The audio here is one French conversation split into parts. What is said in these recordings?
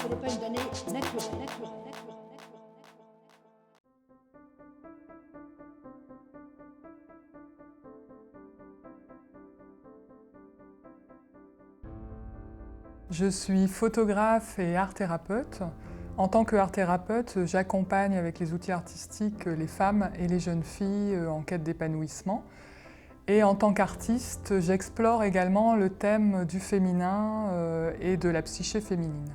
n'est pas une donnée naturelle. Je suis photographe et art-thérapeute. En tant que art-thérapeute, j'accompagne avec les outils artistiques les femmes et les jeunes filles en quête d'épanouissement. Et en tant qu'artiste, j'explore également le thème du féminin et de la psyché féminine.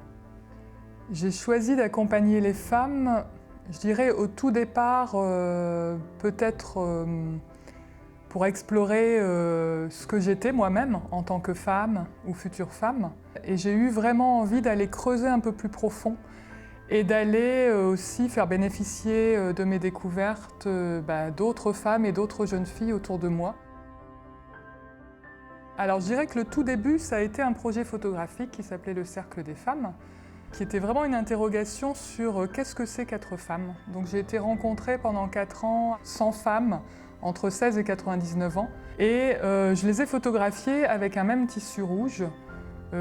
J'ai choisi d'accompagner les femmes, je dirais au tout départ, peut-être pour explorer ce que j'étais moi-même en tant que femme ou future femme. Et j'ai eu vraiment envie d'aller creuser un peu plus profond et d'aller aussi faire bénéficier de mes découvertes d'autres femmes et d'autres jeunes filles autour de moi. Alors je dirais que le tout début, ça a été un projet photographique qui s'appelait Le Cercle des Femmes, qui était vraiment une interrogation sur qu'est-ce que c'est qu'être femme. Donc j'ai été rencontrée pendant 4 ans 100 femmes entre 16 et 99 ans et je les ai photographiées avec un même tissu rouge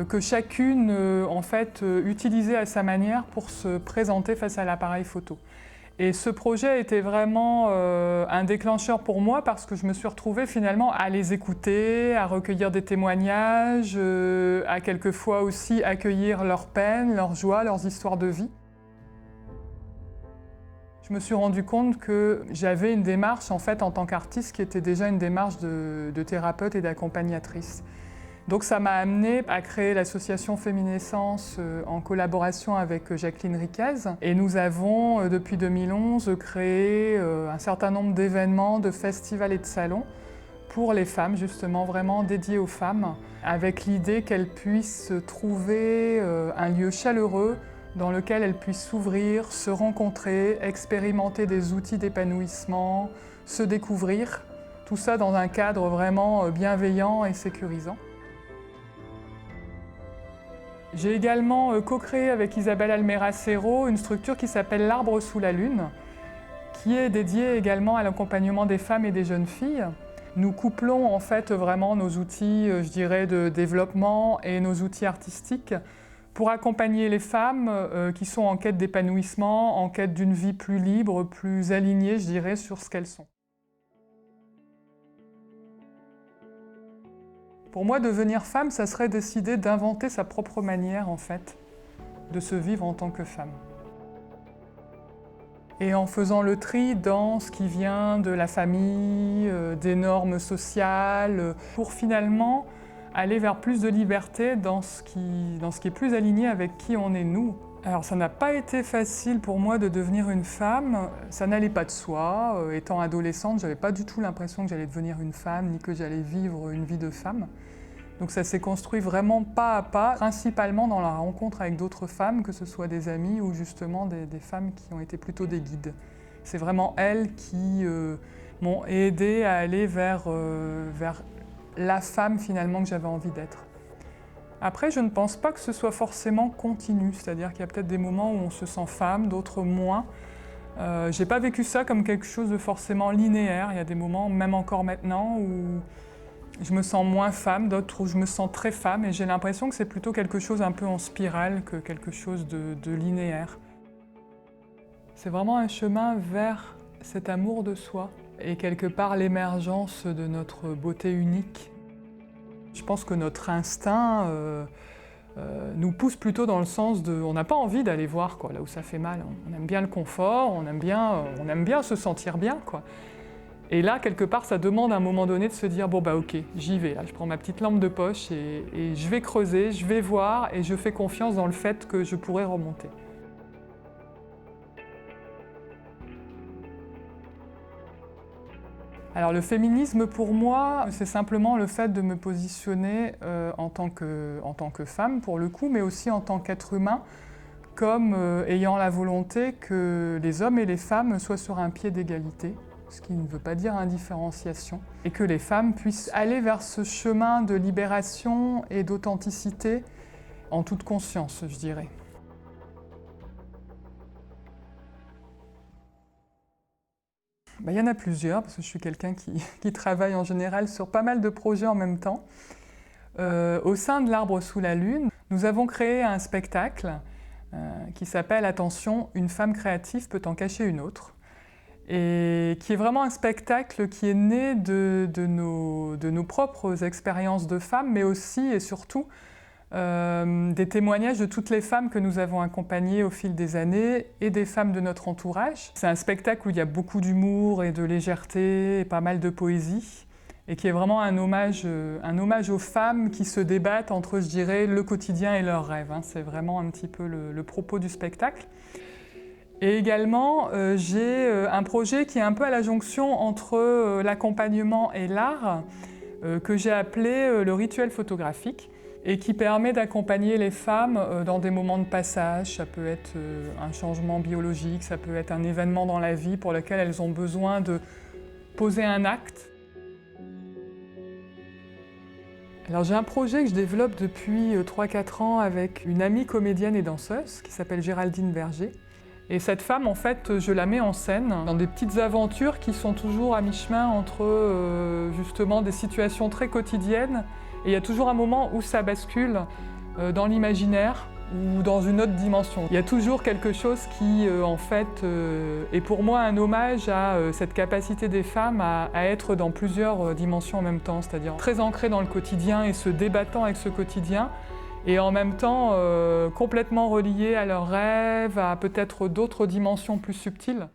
que chacune en fait utilisait à sa manière pour se présenter face à l'appareil photo. Et ce projet était vraiment un déclencheur pour moi parce que je me suis retrouvée finalement à les écouter, à recueillir des témoignages, à quelquefois aussi accueillir leurs peines, leurs joies, leurs histoires de vie. Je me suis rendu compte que j'avais une démarche en fait en tant qu'artiste qui était déjà une démarche de thérapeute et d'accompagnatrice. Donc ça m'a amenée à créer l'association Féminescence en collaboration avec Jacqueline Riquez. Et nous avons, depuis 2011, créé un certain nombre d'événements, de festivals et de salons pour les femmes, justement vraiment dédiés aux femmes, avec l'idée qu'elles puissent trouver un lieu chaleureux dans lequel elles puissent s'ouvrir, se rencontrer, expérimenter des outils d'épanouissement, se découvrir, tout ça dans un cadre vraiment bienveillant et sécurisant. J'ai également co-créé avec Isabelle Almera-Serrault une structure qui s'appelle l'Arbre sous la Lune, qui est dédiée également à l'accompagnement des femmes et des jeunes filles. Nous couplons en fait vraiment nos outils, je dirais, de développement et nos outils artistiques pour accompagner les femmes qui sont en quête d'épanouissement, en quête d'une vie plus libre, plus alignée, je dirais, sur ce qu'elles sont. Pour moi, devenir femme, ça serait décider d'inventer sa propre manière, en fait, de se vivre en tant que femme. Et en faisant le tri dans ce qui vient de la famille, des normes sociales, pour finalement aller vers plus de liberté dans ce qui est plus aligné avec qui on est nous. Alors ça n'a pas été facile pour moi de devenir une femme, ça n'allait pas de soi. Étant adolescente, j'avais pas du tout l'impression que j'allais devenir une femme, ni que j'allais vivre une vie de femme. Donc ça s'est construit vraiment pas à pas, principalement dans la rencontre avec d'autres femmes, que ce soit des amies ou justement des femmes qui ont été plutôt des guides. C'est vraiment elles qui m'ont aidée à aller vers la femme finalement que j'avais envie d'être. Après, je ne pense pas que ce soit forcément continu, c'est-à-dire qu'il y a peut-être des moments où on se sent femme, d'autres moins. J'ai pas vécu ça comme quelque chose de forcément linéaire. Il y a des moments, même encore maintenant, où je me sens moins femme, d'autres où je me sens très femme, et j'ai l'impression que c'est plutôt quelque chose un peu en spirale que quelque chose de linéaire. C'est vraiment un chemin vers cet amour de soi et quelque part l'émergence de notre beauté unique. Je pense que notre instinct nous pousse plutôt dans le sens de... On n'a pas envie d'aller voir là où ça fait mal. On aime bien le confort, on aime bien se sentir bien, quoi. Et là, quelque part, ça demande à un moment donné de se dire « bon bah ok, j'y vais, là, je prends ma petite lampe de poche et je vais creuser, je vais voir et je fais confiance dans le fait que je pourrai remonter ». Alors le féminisme pour moi, c'est simplement le fait de me positionner en tant que femme pour le coup, mais aussi en tant qu'être humain, comme ayant la volonté que les hommes et les femmes soient sur un pied d'égalité, ce qui ne veut pas dire indifférenciation, et que les femmes puissent aller vers ce chemin de libération et d'authenticité en toute conscience, je dirais. Il y en a plusieurs, parce que je suis quelqu'un qui travaille en général sur pas mal de projets en même temps. Au sein de l'Arbre sous la Lune, nous avons créé un spectacle qui s'appelle « Attention, une femme créative peut en cacher une autre ». Et qui est vraiment un spectacle qui est né de nos propres expériences de femmes, mais aussi et surtout des témoignages de toutes les femmes que nous avons accompagnées au fil des années et des femmes de notre entourage. C'est un spectacle où il y a beaucoup d'humour et de légèreté et pas mal de poésie, et qui est vraiment un hommage aux femmes qui se débattent entre, je dirais, le quotidien et leurs rêves. C'est vraiment un petit peu le propos du spectacle. Et également, j'ai un projet qui est un peu à la jonction entre l'accompagnement et l'art, que j'ai appelé le rituel photographique, et qui permet d'accompagner les femmes dans des moments de passage. Ça peut être un changement biologique, ça peut être un événement dans la vie pour lequel elles ont besoin de poser un acte. Alors j'ai un projet que je développe depuis 3-4 ans avec une amie comédienne et danseuse qui s'appelle Géraldine Berger. Et cette femme, en fait, je la mets en scène dans des petites aventures qui sont toujours à mi-chemin entre justement des situations très quotidiennes. Et il y a toujours un moment où ça bascule dans l'imaginaire ou dans une autre dimension. Il y a toujours quelque chose qui, en fait, est pour moi un hommage à cette capacité des femmes à être dans plusieurs dimensions en même temps, c'est-à-dire très ancrées dans le quotidien et se débattant avec ce quotidien, et en même temps complètement reliées à leurs rêves, à peut-être d'autres dimensions plus subtiles.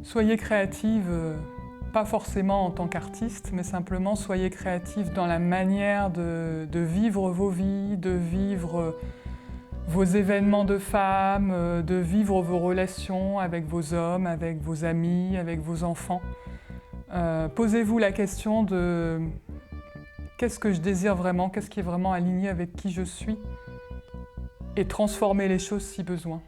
Soyez créative, pas forcément en tant qu'artiste, mais simplement soyez créative dans la manière de vivre vos vies, de vivre vos événements de femmes, de vivre vos relations avec vos hommes, avec vos amis, avec vos enfants. Posez-vous la question de qu'est-ce que je désire vraiment, qu'est-ce qui est vraiment aligné avec qui je suis, et transformez les choses si besoin.